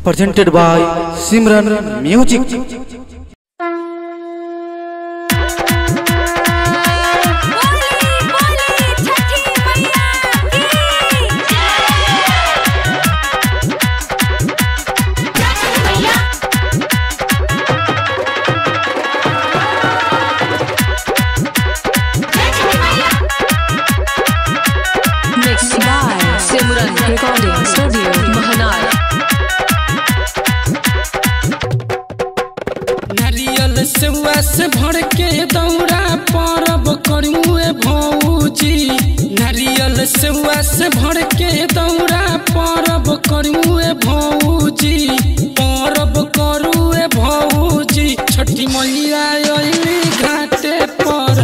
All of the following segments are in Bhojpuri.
presented by Simran Music. Recording Studio Mahanar. नारियल सेवा से भर के दौरा परब करूए भौजी। नारियल सेवा से भर के दौरा परब करूए भौजी। परब करूए भौजी। छठी मैया अइली घाटे पर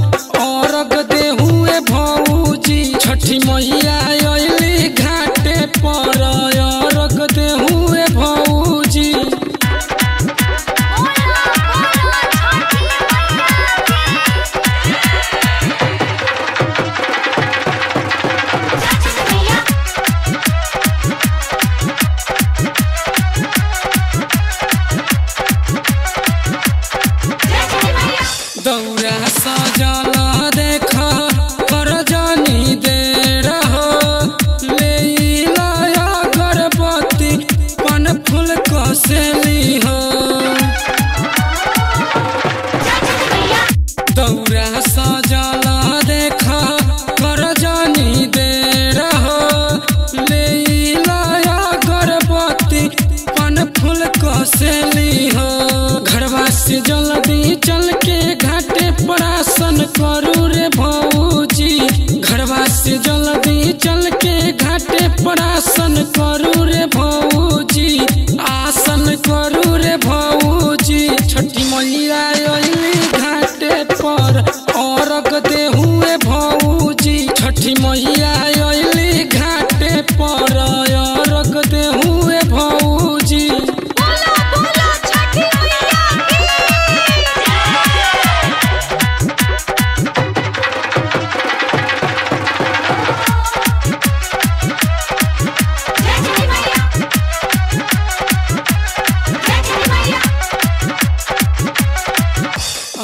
अरग देहुए भौजी। छठी मैया अइली घाटे पर अरग देहुए भौजी। दौरा सजल देख कर जानी दे रहो। ले अगरबत्ती पन फूल कसेली हो। दौरा सजल देख कर जानी दे रहो। ले अगरबत्ती पन फूल कसेली हो। घरवा से जल्दी चल के घाटे पर आसन करू रे भौजी। घरवा से जल्दी चल के घाटे पर आसन करू रे भौजी। आसन करू रे भौजी। छठी मैया अइली घाटे पर अरग देहुए भौजी। छठी मैया अइली घाटे पर अरग देहुए भौजी।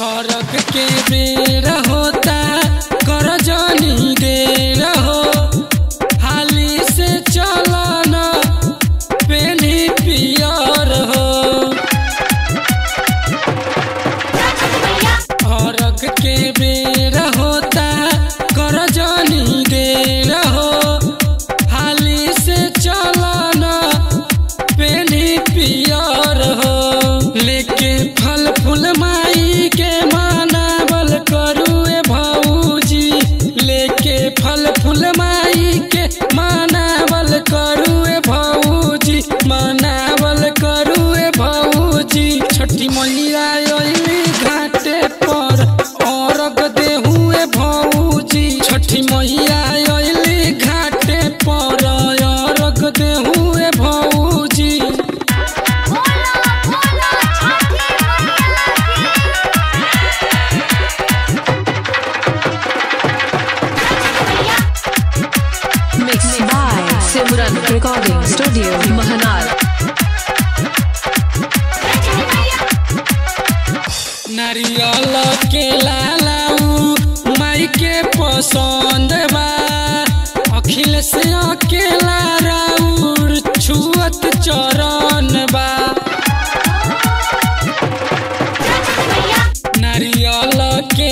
अरग के बेर होता कर जानी दे रहो। हाली से चलना पेनी पियर हो। अरग के बेर होता कर जानी दे रहो। हाली से चलना पेनी पियर हो। लेके फल फूल माई के मानावल करूए भौजी। लेके फल फूल माई के मानावल करूए भौजी। मानावल करूए भौजी। छठी मैया अइली घाटे पर अरग देहुए भौजी। छठी मैया अइली घाटे पर अरग देहुए भौजी। Mixed by Simran Recording Studio Mahanar. नारियल के लालाऊ माई के पसंद बा। अखिल से अकेला राउर छुअत चरण बा। नारियल के